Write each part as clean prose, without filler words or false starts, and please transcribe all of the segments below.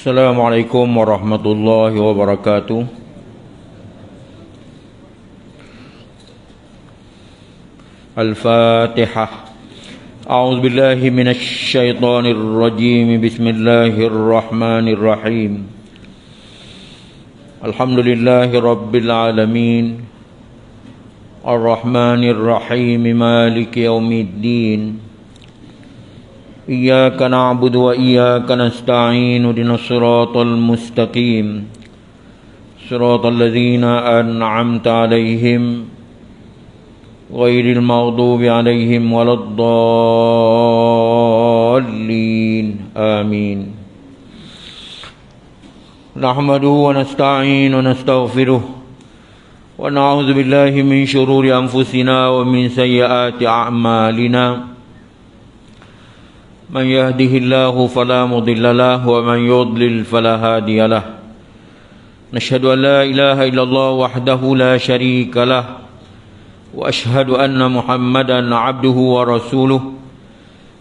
Assalamualaikum warahmatullahi wabarakatuh. Al-Fatihah. A'udzu billahi minasy syaithanir rajim. Bismillahirrahmanirrahim. Alhamdulillahi rabbil alamin. Ar-Rahmanir Rahim. Maliki yaumiddin. Iyyaka na'budu wa iyyaka nasta'in. Ihdinas siratal mustaqim. Siratal ladzina an'amta 'alaihim ghairil maghdubi 'alaihim waladdallin. Amin. Nahmaduhu wa nasta'in wa nastaghfiruh wa na'udzu billahi min shururi anfusina wa min sayyiati a'malina. Man yahdihillahu fala mudilla lahu wa man yudlil fala hadiya lahu. Nashhadu an la ilaha illallah wahdahu la syarika lahu wa ashhadu anna Muhammadan abduhu wa rasuluh.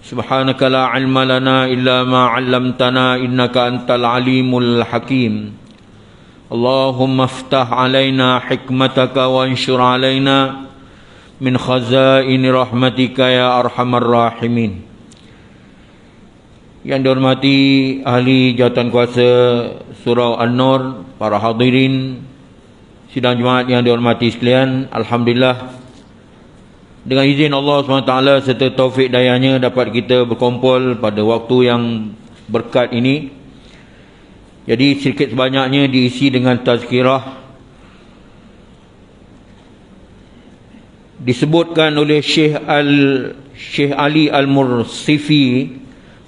Subhanaka la ilma lana illa ma 'allamtana innaka antal alimul hakim. Allahumma iftah alaina hikmataka wa anshur alaina min khazaini rahmatika ya arhamar rahimin. Yang dihormati ahli jawatan kuasa Surau An-Nur, para hadirin sidang Jumaat yang dihormati sekalian, alhamdulillah dengan izin Allah SWT serta taufik dayanya dapat kita berkumpul pada waktu yang berkat ini. Jadi sedikit sebanyaknya diisi dengan tazkirah. Disebutkan oleh Syekh Ali Al-Mursifi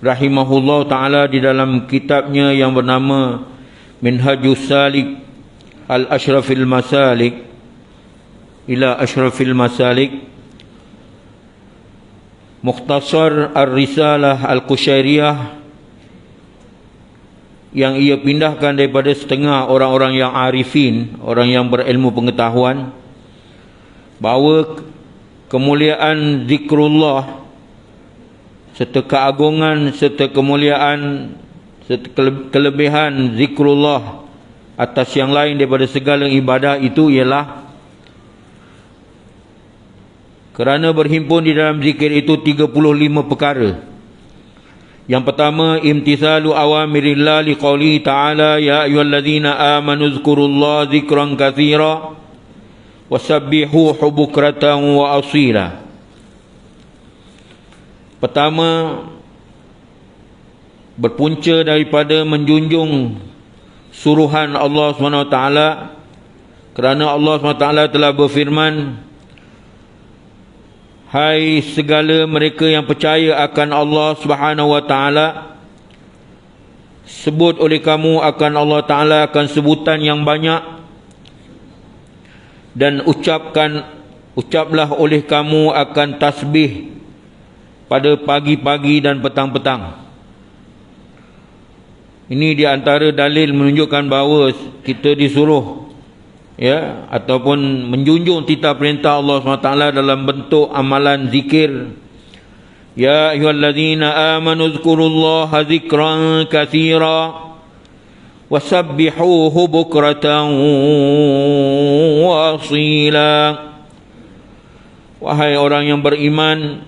rahimahullah ta'ala di dalam kitabnya yang bernama Minhajus Salik Al-Ashrafil Masalik ila Ashrafil Masalik, Mukhtasar Ar-Risalah Al-Qushairiyah, yang ia pindahkan daripada setengah orang-orang yang arifin, orang yang berilmu pengetahuan, bahawa kemuliaan zikrullah serta keagungan serta kemuliaan serta kelebihan zikrullah atas yang lain daripada segala ibadah itu ialah kerana berhimpun di dalam zikir itu 35 perkara. Yang pertama, imtithalu awamirillah liqauli ta'ala ya ayyuhalladzina amanu zkurullaha zikran katsira wasabbihuhu bukratan wa asila. Pertama, berpunca daripada menjunjung suruhan Allah SWT, kerana Allah SWT telah berfirman, hai segala mereka yang percaya akan Allah SWT, sebut oleh kamu akan Allah Ta'ala akan sebutan yang banyak, dan ucaplah oleh kamu akan tasbih pada pagi-pagi dan petang-petang. Ini di antara dalil menunjukkan bahawa kita disuruh ataupun menjunjung titah perintah Allah SWT dalam bentuk amalan zikir. Ya ayyuhalladzina amanu zkurullaha zikran katsira wasabbihuhu bukratan wa asila. Wahai orang yang beriman,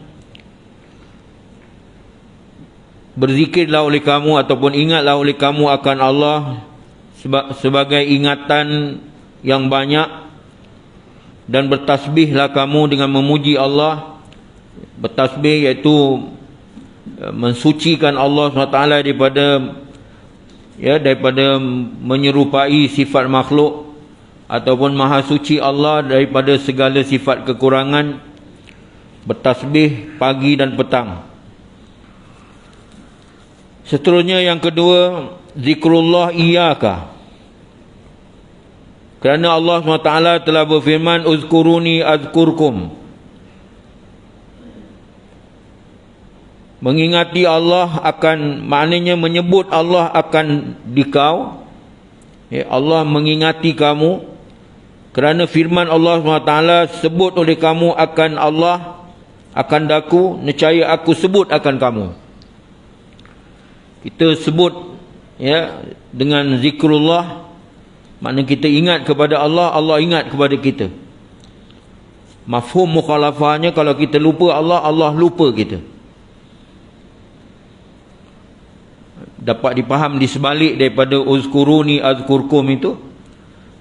berzikirlah oleh kamu ataupun ingatlah oleh kamu akan Allah sebagai ingatan yang banyak, dan bertasbihlah kamu dengan memuji Allah. Bertasbih iaitu mensucikan Allah SWT daripada menyerupai sifat makhluk, ataupun maha suci Allah daripada segala sifat kekurangan. Bertasbih pagi dan petang. Seterusnya yang kedua, zikrullah iyyaka. Kerana Allah SWT telah berfirman, uzkuruni azkurkum. Mengingati Allah akan, maknanya menyebut Allah akan dikau. Allah mengingati kamu. Kerana firman Allah SWT, sebut oleh kamu akan Allah, akan daku, nescaya aku sebut akan kamu. Kita sebut ya, dengan zikrullah, maknanya kita ingat kepada Allah, Allah ingat kepada kita. Mafhum mukhalafahnya, kalau kita lupa Allah, Allah lupa kita. Dapat dipaham di sebalik daripada uzkuruni azkurkum itu,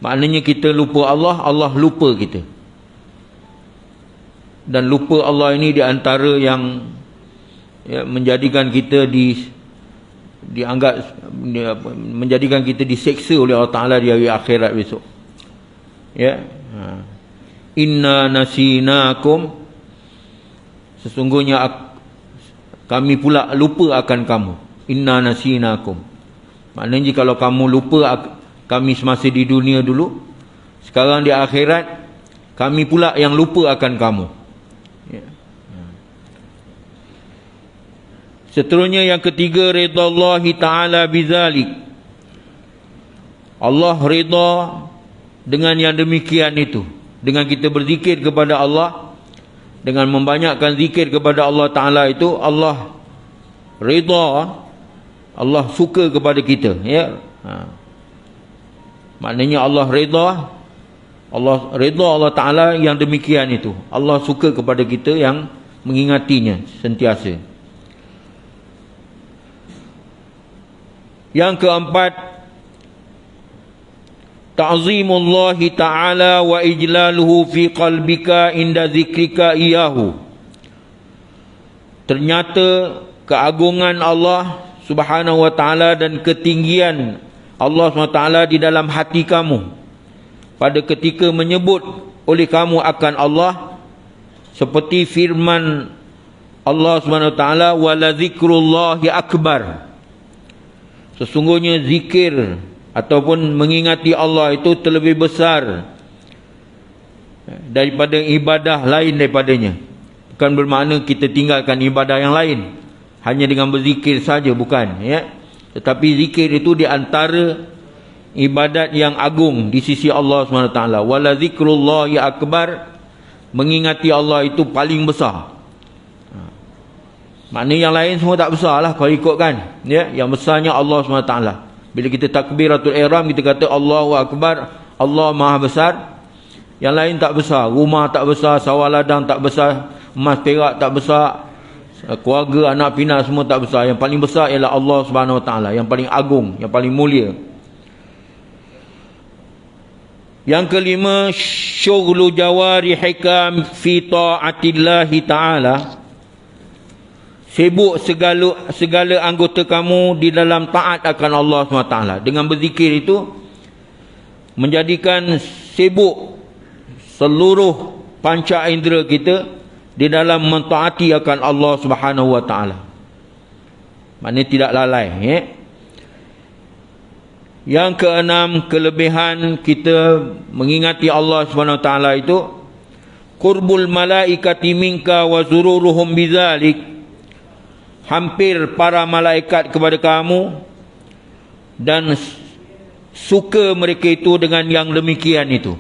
maknanya kita lupa Allah, Allah lupa kita. Dan lupa Allah ini di antara yang menjadikan kita dianggap menjadikan kita diseksa oleh Allah Ta'ala di hari akhirat besok. Ya. Inna nasinakum, sesungguhnya kami pula lupa akan kamu. Inna nasinakum, maknanya kalau kamu lupa kami semasa di dunia dulu, sekarang di akhirat kami pula yang lupa akan kamu. Ya. Seterusnya yang ketiga, ridallahi ta'ala bizalik, Allah rida dengan yang demikian itu. Dengan kita berzikir kepada Allah, dengan membanyakkan zikir kepada Allah Ta'ala itu, Allah rida, Allah suka kepada kita, ya. Maknanya Allah rida Allah Ta'ala yang demikian itu. Allah suka kepada kita yang mengingatinya sentiasa. Yang keempat, ta'zimullahi ta'ala wa ijlaluhu fi qalbika inda zikrika iyahu. Ternyata keagungan Allah Subhanahu wa ta'ala dan ketinggian Allah Subhanahu wa ta'ala di dalam hati kamu pada ketika menyebut oleh kamu akan Allah, seperti firman Allah Subhanahu wa ta'ala, wala zikrullahi akbar, sesungguhnya zikir ataupun mengingati Allah itu terlebih besar daripada ibadah lain daripadanya. Bukan bermakna kita tinggalkan ibadah yang lain hanya dengan berzikir saja, bukan, ya. Tetapi zikir itu di antara ibadat yang agung di sisi Allah SWT. Wala zikrullahi akbar, mengingati Allah itu paling besar. Maknanya yang lain semua tak besar lah kalau ikutkan, ya. Yang besarnya Allah SWT. Bila kita takbiratul ihram, kita kata Allahu Akbar, Allah Maha Besar. Yang lain tak besar. Rumah tak besar, sawah ladang tak besar, emas perak tak besar, keluarga, anak pinak semua tak besar. Yang paling besar ialah Allah Subhanahu Wa Taala, yang paling agung, yang paling mulia. Yang kelima, syughlu jawarihika fi ta'atillahi ta'ala, sibuk segala anggota kamu di dalam taat akan Allah SWT. Dengan berzikir itu menjadikan sibuk seluruh panca indera kita di dalam mentaati akan Allah Subhanahu wa taala. Maknanya tidak lalai, ya. Yang keenam, kelebihan kita mengingati Allah Subhanahu wa taala itu, qurbul malaikati minka wa zururuhum bidzalik, hampir para malaikat kepada kamu dan suka mereka itu dengan yang demikian itu.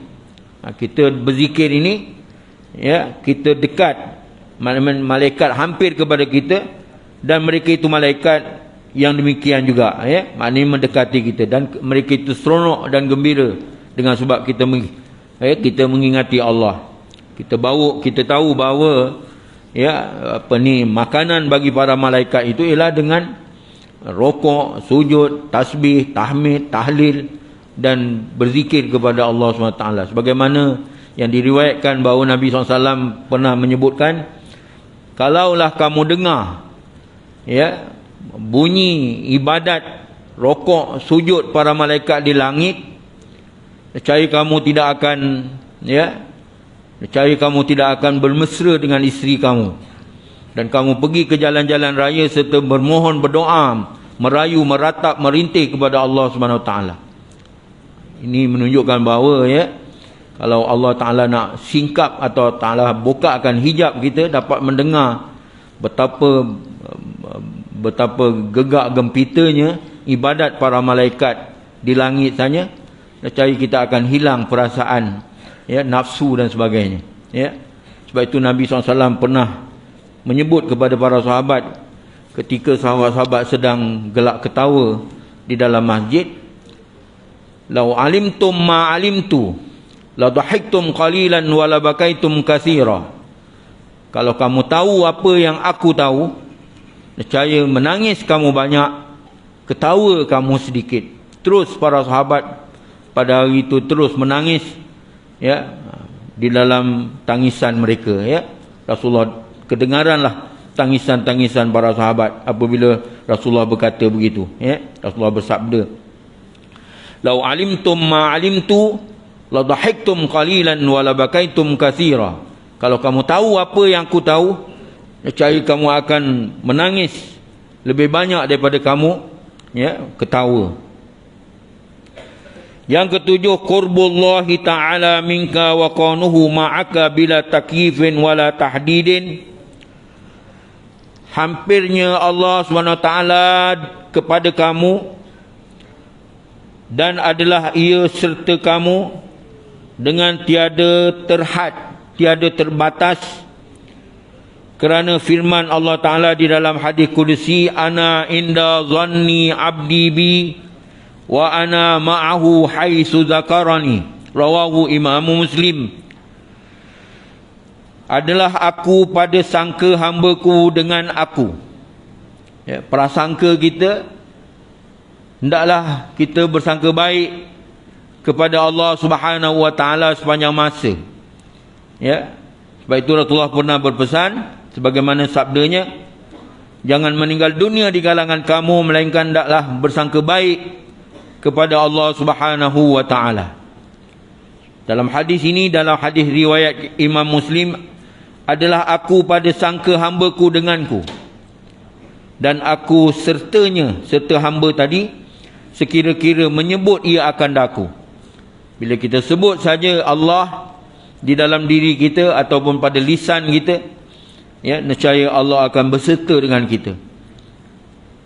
Kita berzikir ini, ya, kita dekat, malaikat hampir kepada kita dan mereka itu malaikat yang demikian juga, ya. Maknanya mendekati kita dan mereka itu seronok dan gembira dengan sebab kita kita mengingati Allah. Kita tahu bahawa, ya, makanan bagi para malaikat itu ialah dengan rokok, sujud, tasbih, tahmid, tahlil dan berzikir kepada Allah SWT. Sebagaimana yang diriwayatkan bahawa Nabi SAW pernah menyebutkan, kalaulah kamu dengar, ya, bunyi ibadat rokok, sujud para malaikat di langit, nescaya kamu tidak akan, ya, nescaya kamu tidak akan bermesra dengan isteri kamu, dan kamu pergi ke jalan-jalan raya serta bermohon, berdoa, merayu, meratap, merintih kepada Allah SWT. Ini menunjukkan bahawa, ya, kalau Allah Ta'ala nak singkap atau Ta'ala bukakan hijab kita, dapat mendengar betapa gegak gempitanya ibadat para malaikat di langit saja, nescaya kita akan hilang perasaan, ya, nafsu dan sebagainya, ya. Sebab itu Nabi SAW pernah menyebut kepada para sahabat ketika sahabat-sahabat sedang gelak ketawa di dalam masjid, "Lau alimtum ma alimtu la dhahiktum qalilan wa la bakaitum katsira." Kalau kamu tahu apa yang aku tahu, nescaya menangis kamu banyak, ketawa kamu sedikit. Terus para sahabat pada hari itu terus menangis, ya, di dalam tangisan mereka, ya. Rasulullah kedengaranlah tangisan-tangisan para sahabat apabila Rasulullah berkata begitu, ya. Rasulullah bersabda, "Lau alimtum ma alimtu la dhahiktum qalilan wa la bakaitum katsira." Kalau kamu tahu apa yang aku tahu, nescaya kamu akan menangis lebih banyak daripada kamu, ya, ketawa. Yang ketujuh, qurbullahi ta'ala minka wa qanuhu ma'aka bila takyifin wala tahdidin. Hampirnya Allah SWT kepada kamu dan adalah ia serta kamu dengan tiada terhad, tiada terbatas, kerana firman Allah Ta'ala di dalam hadis Qudsi, "Ana inda zanni abdi bi wa ana ma'ahu haitsu zakarani." Rawahu Imam Muslim. Adalah aku pada sangka hamba-Ku dengan aku. Ya, prasangka kita, hendaklah kita bersangka baik kepada Allah Subhanahu wa Ta'ala sepanjang masa. Ya, sebab itu Rasulullah pernah berpesan sebagaimana sabdanya, "Jangan meninggal dunia di kalangan kamu melainkan hendaklah bersangka baik kepada Allah Subhanahu wa Ta'ala." Dalam hadis ini, dalam hadis riwayat Imam Muslim, adalah aku pada sangka hamba-Ku denganku, dan aku sertanya, serta hamba tadi, sekira-kira menyebut ia akan daku. Bila kita sebut saja Allah di dalam diri kita ataupun pada lisan kita, ya, nescaya Allah akan berserta dengan kita.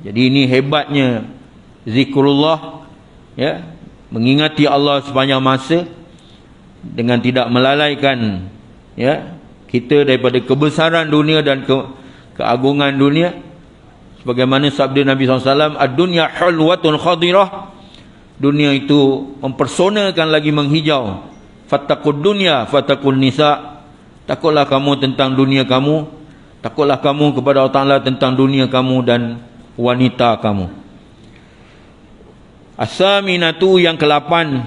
Jadi ini hebatnya zikrullah, ya, mengingati Allah sepanjang masa dengan tidak melalaikan, ya, kita daripada kebesaran dunia dan keagungan dunia. Sebagaimana sabda Nabi SAW, "Ad-dunya hulwatun khadirah." Dunia itu mempersonakan lagi menghijau. "Fattaqud dunya fattaqun nisa." Takutlah kamu tentang dunia kamu, takutlah kamu kepada Allah Ta'ala tentang dunia kamu dan wanita kamu. As-saminatu, yang ke-8,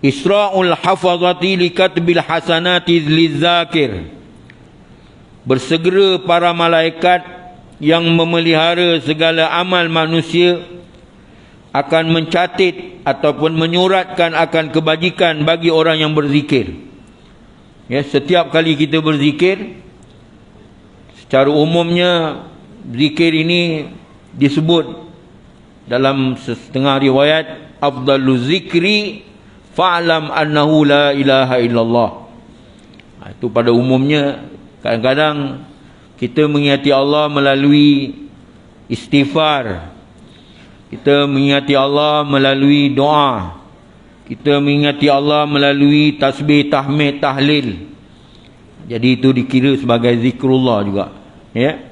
Isra'ul hafazati likatbil hasanati lizakir. Bersegera para malaikat yang memelihara segala amal manusia akan mencatat ataupun menyuratkan akan kebajikan bagi orang yang berzikir. Ya, setiap kali kita berzikir, secara umumnya zikir ini disebut dalam setengah riwayat, "Afdalu zikri fa'lam annahu la ilaha illallah." Itu pada umumnya. Kadang-kadang kita mengingati Allah melalui istighfar, kita mengingati Allah melalui doa, kita mengingati Allah melalui tasbih, tahmid, tahlil. Jadi itu dikira sebagai zikrullah juga, ya.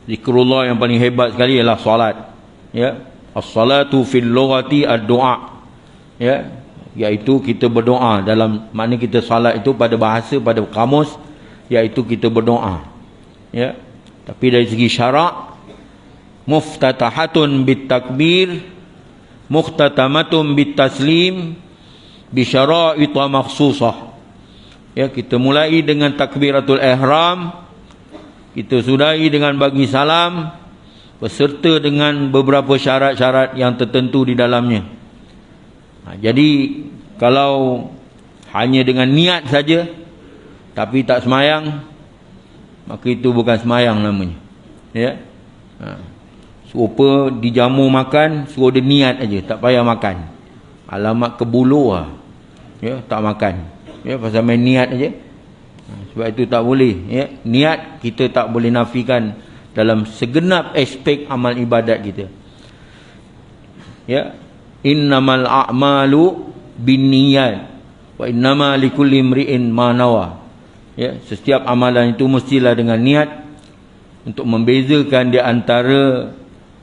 Zikrullah yang paling hebat sekali ialah solat, ya. As-salatu fil lughati ad-du'a, ya, iaitu kita berdoa. Dalam makna kita salat itu pada bahasa, pada kamus, iaitu kita berdoa, ya. Tapi dari segi syarak, muftatahatun bit takbir, muhtatamatun bit taslim, bi syara'it makhsusah. Ya, kita mulai dengan takbiratul ihram, kita sudahi dengan bagi salam, beserta dengan beberapa syarat-syarat yang tertentu di dalamnya. Jadi kalau hanya dengan niat saja tapi tak semayang, maka itu bukan semayang namanya, ya. Serupa dijamu makan, suruh dia niat aja, tak payah makan. Alamat kebulu lah, ya, tak makan, ya, pasal main niat aja. Sebab itu tak boleh, ya. Niat kita tak boleh nafikan dalam segenap aspek amal ibadat kita, ya. Innamal a'malu binniyat wa innama likulli imri'in ma nawa. Ya, setiap amalan itu mestilah dengan niat, untuk membezakan di antara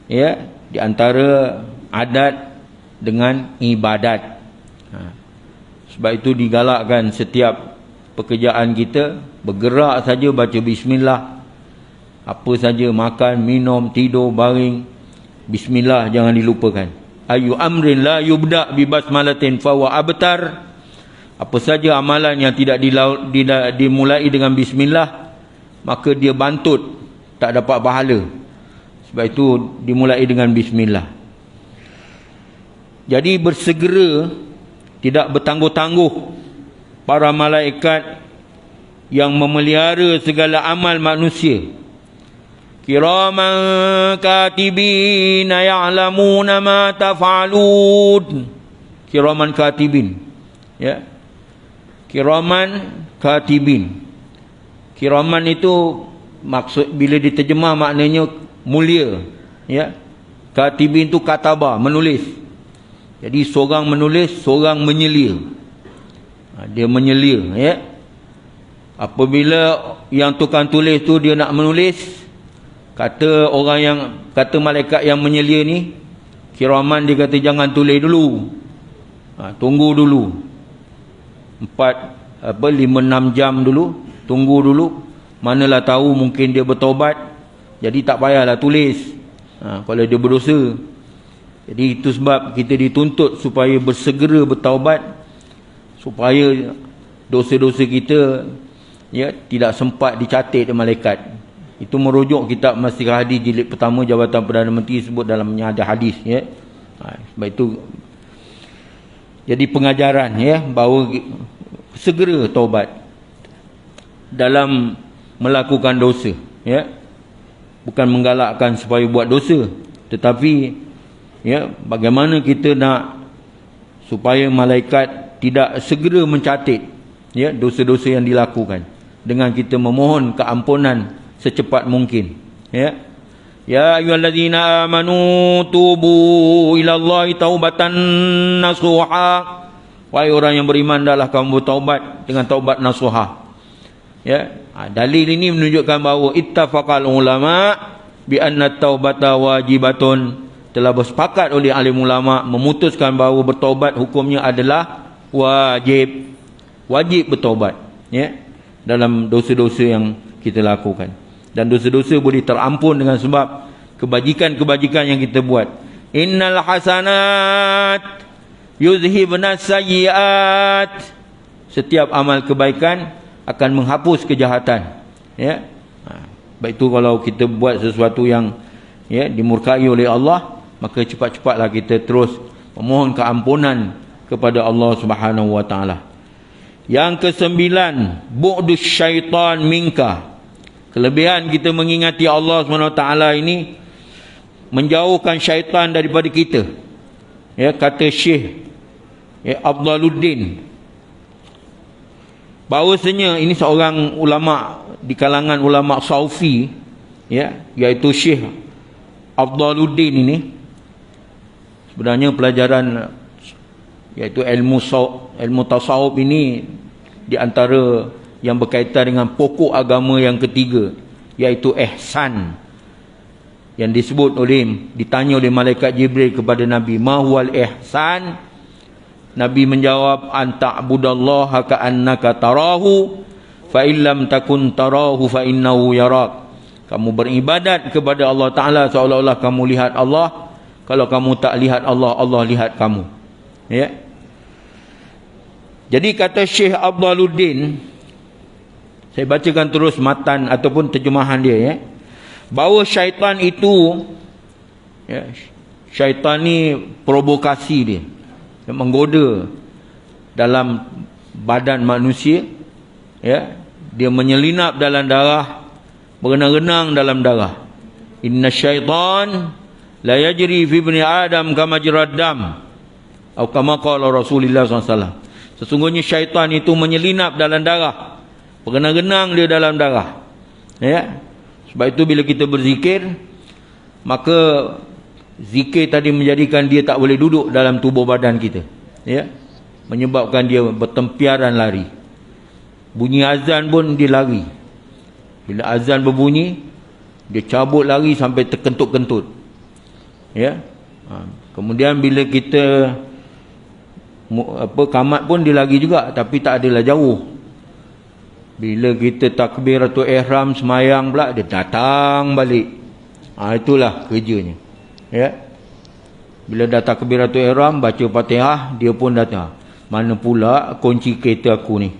ya, di antara adat dengan ibadat. Sebab itu digalakkan setiap pekerjaan kita, bergerak saja baca bismillah. Apa saja, makan, minum, tidur, baring, bismillah jangan dilupakan. Ayu amrin la yubda bi basmalatin fa wa abtar. Apa saja amalan yang tidak dimulai dengan bismillah, maka dia bantut, tak dapat pahala. Sebab itu dimulai dengan bismillah. Jadi bersegera, tidak bertangguh-tangguh para malaikat yang memelihara segala amal manusia. Kiraman katibin ya'lamuna ma taf'alun. Kiraman katibin, ya. Kiraman katibin. Kiraman itu maksud bila diterjemah maknanya mulia, ya. Katibin itu kataba, menulis. Jadi seorang menulis, seorang menyelia. Dia menyelia, ya. Apabila yang tukang tulis tu dia nak menulis, kata malaikat yang menyelia ni, kiraman, dia kata jangan tulis dulu. Tunggu dulu. 5-6 jam dulu, tunggu dulu. Manalah tahu mungkin dia bertaubat. Jadi tak payahlah tulis. Kalau dia berdosa. Jadi itu sebab kita dituntut supaya bersegera bertaubat, supaya dosa-dosa kita, ya, tidak sempat dicatat oleh malaikat. Itu merujuk kitab Maslihah Hadis jilid pertama, Jabatan Perdana Menteri sebut dalamnya ada hadis, ya. Sebab itu jadi pengajaran, ya, bahawa segera taubat dalam melakukan dosa, ya. Bukan menggalakkan supaya buat dosa, tetapi, ya, bagaimana kita nak supaya malaikat tidak segera mencatat, ya, dosa-dosa yang dilakukan, dengan kita memohon keampunan secepat mungkin, ya. Ya ayyuhallazina amanu tubu ilallahi taubatan nasuha. Wahai orang yang beriman, hendaklah kamu bertaubat dengan taubat nasuha, ya. Dalil ini menunjukkan bahawa ittafaqal ulama bi anna taubata wajibatun. Telah bersepakat oleh alim ulama memutuskan bahawa bertaubat hukumnya adalah wajib. Wajib bertaubat, ya, dalam dosa-dosa yang kita lakukan. Dan dosa-dosa boleh terampun dengan sebab kebajikan-kebajikan yang kita buat. Innal hasanat yuzhibna sayyiat. Setiap amal kebaikan akan menghapus kejahatan, ya. Baik itu kalau kita buat sesuatu yang, ya, dimurkai oleh Allah, maka cepat-cepatlah kita terus memohon keampunan kepada Allah Subhanahu wa taala. Yang ke-9, bu'dus syaitan minka. Kelebihan kita mengingati Allah Subhanahu wa taala ini menjauhkan syaitan daripada kita. Ya, kata Syekh, ya, Afdaluddin, bahawasanya ini seorang ulama di kalangan ulama Sufi, ya, iaitu Syekh Afdaluddin ini. Sebenarnya pelajaran iaitu ilmu tasawuf ini di antara yang berkaitan dengan pokok agama yang ketiga, iaitu ihsan, yang ditanya oleh malaikat Jibril kepada Nabi, ma huwal ihsan. Nabi menjawab, anta'budallaha ka'annaka tarahu fa illam takun tarahu fa innahu yarak. Kamu beribadat kepada Allah Ta'ala seolah-olah kamu lihat Allah. Kalau kamu tak lihat Allah, Allah lihat kamu, ya. Jadi kata Syekh Afdaluddin, saya bacakan terus matan ataupun terjemahan dia, ya, bahawa syaitan itu, ya, syaitan ni provokasi dia, menggoda dalam badan manusia, ya. Dia menyelinap dalam darah, berenang-renang dalam darah. Inna syaitan la yajri fi ibni Adam kama jarad dam, atau kama qala Rasulullah SAW. Sesungguhnya syaitan itu menyelinap dalam darah, berenang-renang dia dalam darah, ya. Sebab itu bila kita berzikir, maka zikir tadi menjadikan dia tak boleh duduk dalam tubuh badan kita, ya, menyebabkan dia bertempiaran lari. Bunyi azan pun dia lari. Bila azan berbunyi, dia cabut lari sampai terkentut-kentut. Ya. Kemudian bila kita kamat pun dia lagi juga, tapi tak adalah jauh. Bila kita takbiratul ihram semayang pula, dia datang balik. Itulah kerjanya. Ya. Bila dah takbiratul ihram, baca Fatihah, dia pun datang. Mana pula kunci kereta aku ni?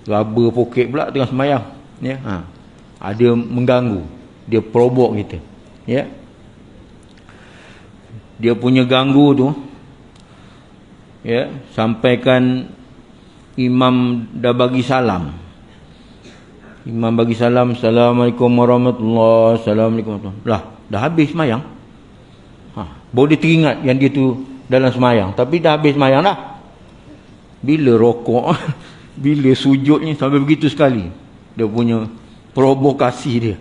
Raba poket pula tengah semayang. Ya. Dia mengganggu. Dia probok kita. Ya. Dia punya ganggu tu, ya, sampaikan imam dah bagi salam. Imam bagi salam, Assalamualaikum warahmatullahi wabarakatuh. Assalamualaikum warahmatullahi wabarakatuh. Dah habis semayang. Boleh teringat yang dia tu dalam semayang, tapi dah habis semayang dah. Bila rokok, bila sujudnya sampai begitu sekali. Dia punya provokasi dia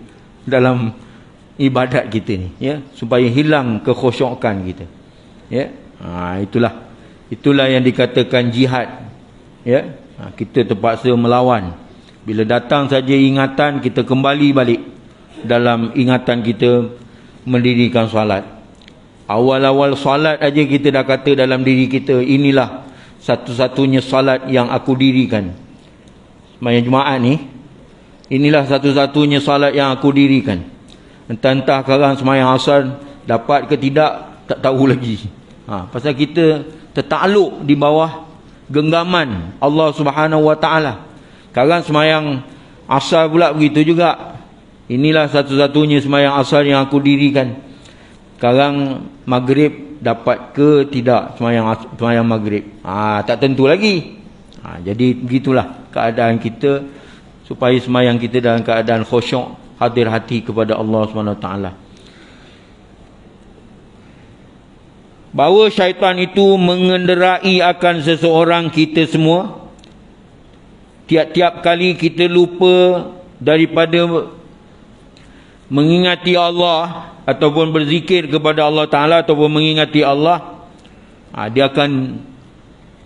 dalam ibadat kita ni, ya, supaya hilang kekhusyukan kita. Ya. Itulah yang dikatakan jihad. Ya. Kita terpaksa melawan. Bila datang saja ingatan, kita kembali balik dalam ingatan kita mendirikan solat. Awal-awal solat aja kita dah kata dalam diri kita, inilah satu-satunya solat yang aku dirikan. Sembahyang Jumaat ni, inilah satu-satunya solat yang aku dirikan. Entah sekarang semayang asar dapat ke tidak, tak tahu lagi. Pasal kita tertakluk di bawah genggaman Allah Subhanahu Wa Taala. Sekarang semayang asar pula begitu juga. Inilah satu-satunya semayang asar yang aku dirikan. Sekarang maghrib dapat ke tidak semayang maghrib. Tak tentu lagi. Jadi begitulah keadaan kita, supaya semayang kita dalam keadaan khusyuk, hadir hati kepada Allah SWT. Bahawa syaitan itu mengenderai akan seseorang kita semua. Tiap-tiap kali kita lupa daripada mengingati Allah ataupun berzikir kepada Allah Ta'ala ataupun mengingati Allah, dia akan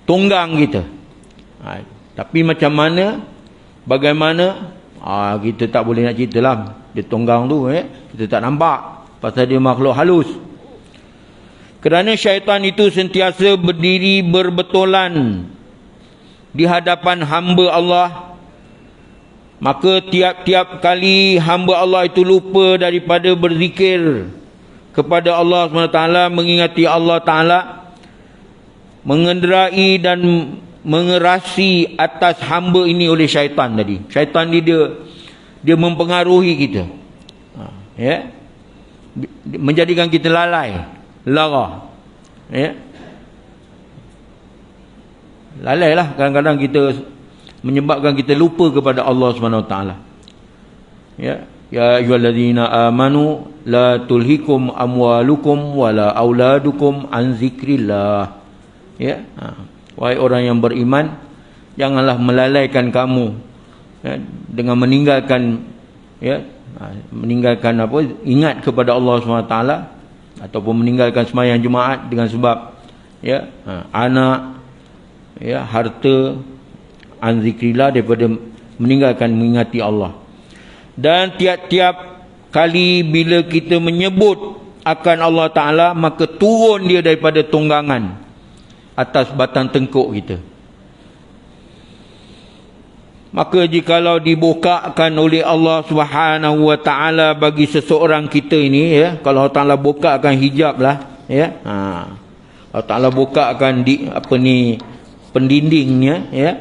tunggang kita. Tapi macam mana, bagaimana, kita tak boleh nak cerita lah. Dia tonggang tu, kita tak nampak, pasal dia makhluk halus. Kerana syaitan itu sentiasa berdiri berbetulan di hadapan hamba Allah, maka tiap-tiap kali hamba Allah itu lupa daripada berzikir kepada Allah SWT, mengingati Allah Ta'ala, mengenderai dan mengerasi atas hamba ini oleh syaitan tadi. Syaitan ni dia mempengaruhi kita. Ya. Menjadikan kita lalai, lara. Ya. Lalailah kadang-kadang kita, menyebabkan kita lupa kepada Allah SWT. Ya. Ya ayyuhallazina amanu la tulhikum amwalukum wala auladukum an zikrillah. Ya. Wahai orang yang beriman, janganlah melalaikan kamu, ya, dengan meninggalkan, ya, meninggalkan apa, ingat kepada Allah SWT, ataupun meninggalkan sembahyang Jumaat dengan sebab, ya, anak, ya, harta, an zikrillah, daripada meninggalkan mengingati Allah. Dan tiap-tiap kali bila kita menyebut akan Allah Ta'ala, maka turun dia daripada tunggangan atas batang tengkuk kita. Maka jikalau dibukakan oleh Allah Subhanahu Wa Taala bagi seseorang kita ini, ya, kalau Allah Taala bukakan hijab lah, ya, Allah Taala bukakan pendindingnya, ya,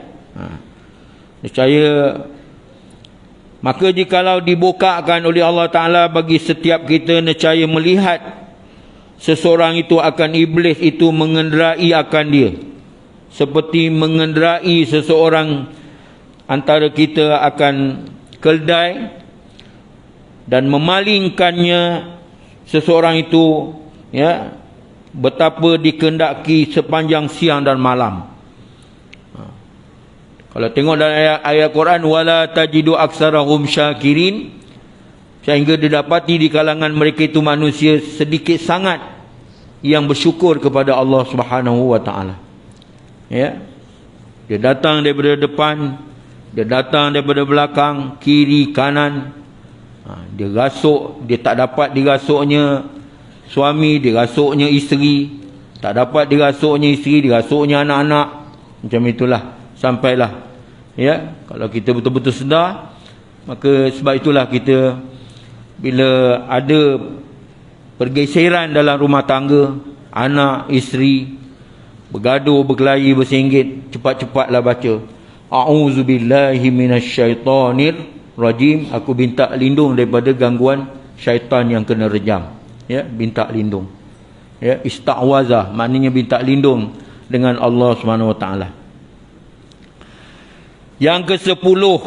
niscaya, maka jikalau dibukakan oleh Allah Taala bagi setiap kita, niscaya melihat seseorang itu akan iblis itu mengenderai akan dia, seperti mengenderai seseorang antara kita akan keldai, dan memalingkannya seseorang itu, ya, betapa dikehendaki sepanjang siang dan malam. Kalau tengok dalam ayat Quran, wala tajidu aksarahum syakirin, sehingga didapati di kalangan mereka itu manusia sedikit sangat yang bersyukur kepada Allah Subhanahu Wa Taala. Ya, dia datang daripada depan, dia datang daripada belakang, kiri kanan, dia rasuk, dia tak dapat dirasuknya suami, dirasuknya isteri. Tak dapat dirasuknya isteri, dirasuknya anak-anak. Macam itulah. Sampailah. Ya, kalau kita betul-betul sedar, maka sebab itulah kita bila ada pergeseran dalam rumah tangga, anak, isteri bergaduh, berkelahi, bersinggit, cepat-cepatlah baca a'udzubillahi minasyaitonir rajim. Aku minta lindung daripada gangguan syaitan yang kena rejam. Ya, minta lindung. Ya, ista'wazah maknanya minta lindung dengan Allah Subhanahu Wa Taala. Yang ke-10,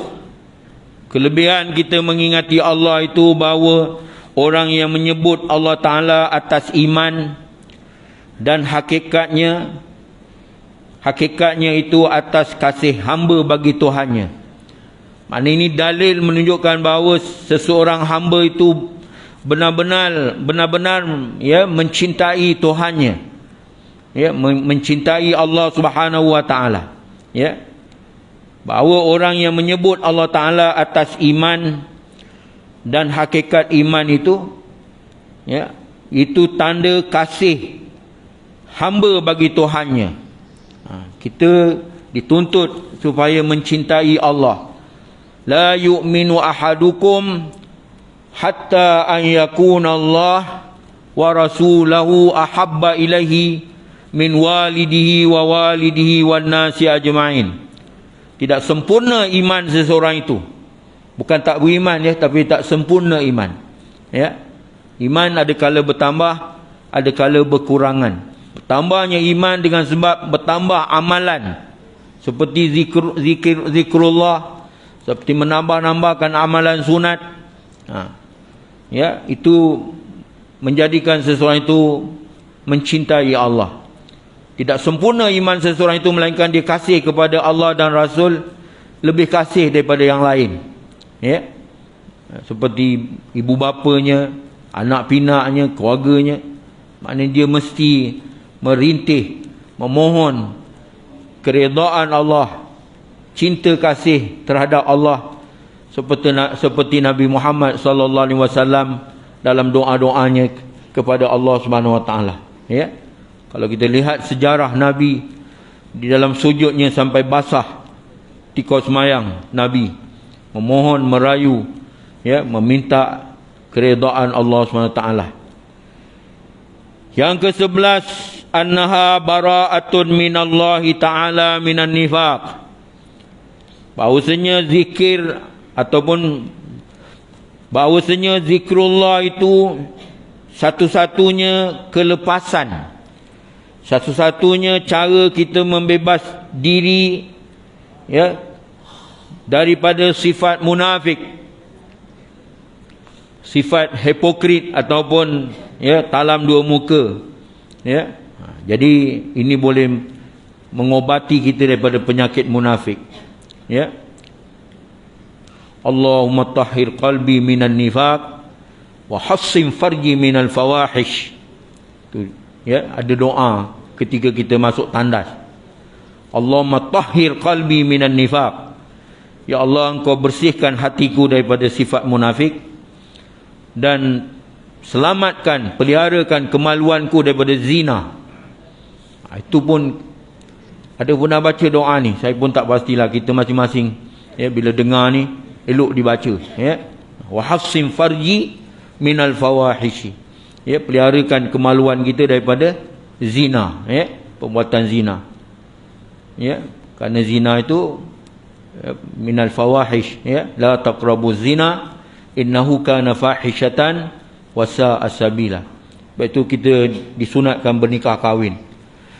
kelebihan kita mengingati Allah itu bahawa orang yang menyebut Allah Ta'ala atas iman dan hakikatnya itu atas kasih hamba bagi Tuhannya. Maknanya ini dalil menunjukkan bahawa seseorang hamba itu benar-benar ya mencintai Tuhannya. Ya, mencintai Allah Subhanahu Wa Ta'ala. Ya. Bahawa orang yang menyebut Allah Ta'ala atas iman dan hakikat iman itu, ya, itu tanda kasih hamba bagi Tuhannya. Kita dituntut supaya mencintai Allah. La yu'minu ahadukum hatta an yakuna Allah wa rasulahu ahabba ilaihi min walidihi wa walidihi wan nasi ajma'in. Tidak sempurna iman seseorang itu. Bukan tak beriman ya, tapi tak sempurna iman. Ya. Iman ada kala bertambah, ada kala berkurangan. Bertambahnya iman dengan sebab bertambah amalan. Seperti zikrullah, seperti menambah-nambahkan amalan sunat. Ya, itu menjadikan seseorang itu mencintai Allah. Tidak sempurna iman seseorang itu melainkan dia kasih kepada Allah dan Rasul lebih kasih daripada yang lain. Ya. Seperti ibu bapanya, anak pinaknya, keluarganya. Maknanya dia mesti merintih, memohon keredaan Allah, cinta kasih terhadap Allah seperti Nabi Muhammad sallallahu alaihi wasallam dalam doa-doanya kepada Allah Subhanahu Wa Taala. Ya. Kalau kita lihat sejarah Nabi di dalam sujudnya sampai basah ketika semayang, Nabi memohon, merayu, ya, meminta keredaan Allah SWT. Yang ke-11, annaha bara'atun minallahi ta'ala minan nifaq. Bahawasanya zikir ataupun bahawasanya zikrullah itu satu-satunya kelepasan, satu-satunya cara kita membebas diri, ya, daripada sifat munafik, sifat hipokrit ataupun, ya, talam dua muka. Ya. Jadi ini boleh mengobati kita daripada penyakit munafik. Ya. Allahumma tahhir qalbi minan nifaq wa hassim farji minal fawahish. Ya, ada doa ketika kita masuk tandas. Allahumma tahhir qalbi minan nifaq. Ya Allah, Engkau bersihkan hatiku daripada sifat munafik dan selamatkan, peliharakan kemaluanku daripada zina. Itu pun ada pernah baca doa ni, saya pun tak pastilah, kita masing-masing, ya, bila dengar ni elok dibaca, ya. Wa hafsim farji minal fawahishi. Ya, peliharakan kemaluan kita daripada zina, ya, perbuatan zina. Ya, kerana zina itu, ya, minal fawahish, ya, la taqrabu zina innahu kana fahishatan wa sa'a sabila. Sebab itu kita disunatkan bernikah kahwin.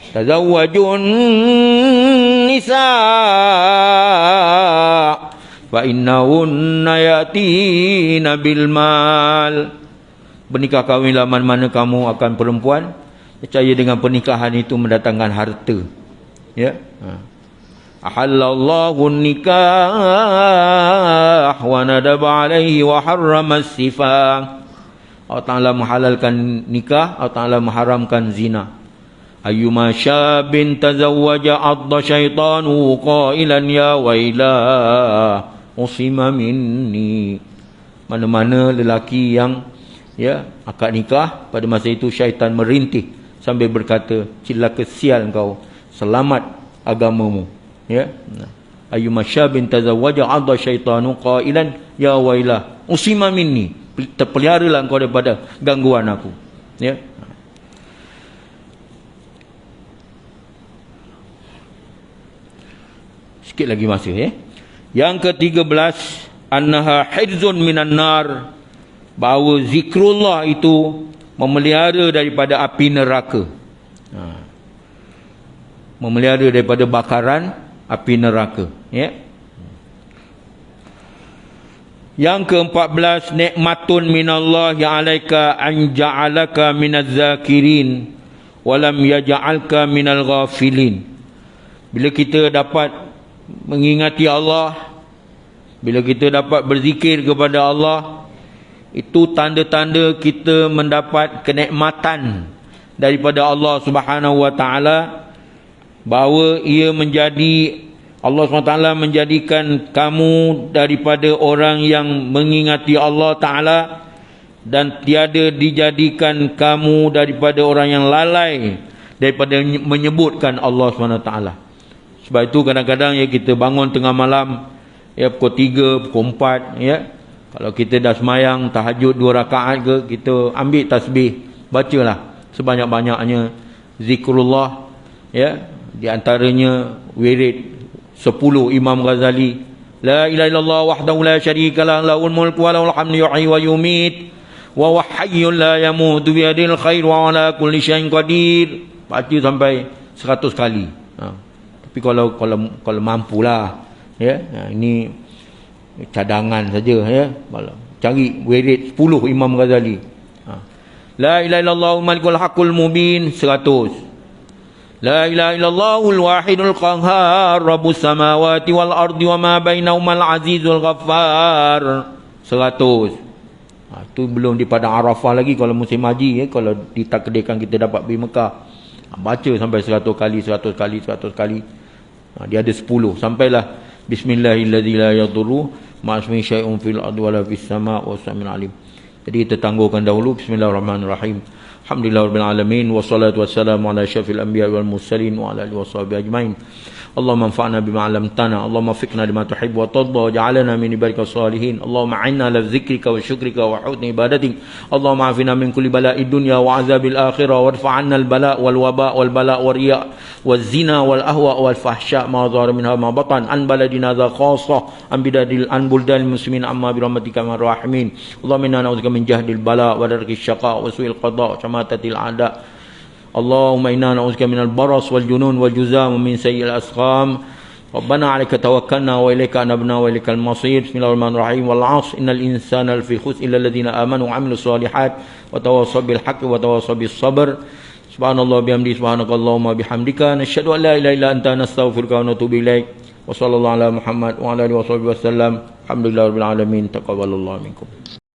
Tazawwajun nisa fa innahunna yatina bil mal. Bernikah kahwinlah mana-mana kamu akan perempuan, percaya dengan pernikahan itu mendatangkan harta. Ya. Ahallallahu nikah wa nadaba alaihi wa harrama as-sifah. Allah Ta'ala menghalalkan nikah, Allah Ta'ala mengharamkan zina. Ayyuma syabin tazawwaja adda syaitanu qailan ya waila usima minni. Mana-mana lelaki yang ya, akad nikah. Pada masa itu syaitan merintih sambil berkata, celaka sial kau, selamat agamamu, ya. Ayyuma syabin tazawwaja 'adha syaitanu qailan ya wailah usima minni, terpeliharalah engkau daripada gangguan aku, ya. Sikit lagi masa, ya. Yang ke-13, annaha hidzun minan nar, bahawa zikrullah itu memelihara daripada api neraka. Memelihara daripada bakaran api neraka, ya. Yang ke-14, nikmatun minallahi 'alaika an ja'alaka minaz zakirin wa lam yaj'alka minal ghafilin. Bila kita dapat mengingati Allah, bila kita dapat berzikir kepada Allah, itu tanda-tanda kita mendapat kenikmatan daripada Allah Subhanahu wa taala, bahawa ia menjadi, Allah SWT menjadikan kamu daripada orang yang mengingati Allah Ta'ala, dan tiada dijadikan kamu daripada orang yang lalai daripada menyebutkan Allah SWT. Sebab itu kadang-kadang, ya, kita bangun tengah malam, ya, pukul 3, pukul 4, ya, kalau kita dah semayang tahajud 2 rakaat ke, kita ambil tasbih, bacalah sebanyak-banyaknya zikrullah, ya. Di antaranya wirid 10 Imam Ghazali, la ilaha illallah wahdahu la syarika lah, lahul mulku wa lahul hamdu yuhyi wa yumit wa huwa hayyun la yamutu bi yadil khair wa ala kulli syai'in qadir. Baca sampai 100 kali. Tapi kalau mampulah, ya. Ini cadangan saja, ya. Cari wirid 10 Imam Ghazali. La ilaha illallah malikul haqqul mubin 100. La ilaha illallahul wahidul qahhar rabbus samawati wal ardi wa ma bainahumal azizul ghaffar 100. Itu belum di padang Arafah lagi kalau musim haji, ya. Kalau ditakdirkan kita dapat pergi Mekah, baca sampai 100 kali, 100 kali, 100 kali. Dia ada 10 sampailah bismillahirrahmanirrahim la yadurru ma'asmi syai'un fil ardi wala fis sama' wa sami'un alim. Jadi kita tangguhkan dahulu. Bismillahirrahmanirrahim. Alhamdulillahirabbil alamin wassalatu wassalamu ala asyrafil anbiya'i wal mursalin wa ala alihi washabihi ajmain. Allahumma anfa'na bima 'allamtana, Allahumma waffiqna lima tuhibbu wa tarda, waj'alna min ibadikas salihin. Allahumma 'inna ala dzikrika wa syukrika wa husni ibadatik. Allahumma 'afina min kulli bala'id dunya wa 'adzabil akhirah, warfa' 'anna al bala' wal waba' wal bala' war riya' waz zina wal ahwa' wal fahsya' ma dhahara minha ma batan, an baladina dha khassah, an bidadil an buldal muslimin amma bi rahmatika ya rahimin. Allahumma inna na'udzubika min jahdil bala' wa darkis syaqa' wa su'il qada' wa shamatatil a'da'. Allahumma inna na'udzubika minal baras wal junun wal juzam min sayyi'il asqam. Rabbana 'alaika tawakkalna wa ilaika anabna wa ilaikal masir. Bismillahirrahmanirrahim. Wal 'asr innal insana lafi khusr illa alladhina amanu wa 'amilus shalihat wa tawassaw bil haqqi wa tawassaw bis sabr. Subhanallah bihamdi, subhanakallahumma bihamdika, nasyhadu an la ilaha illa anta, nastaghfiruka wa natubu ilaik. Wa sallallahu ala Muhammad wa ala alihi wasallam. Alhamdulillahirabbil alamin. Taqabbalallahu minkum.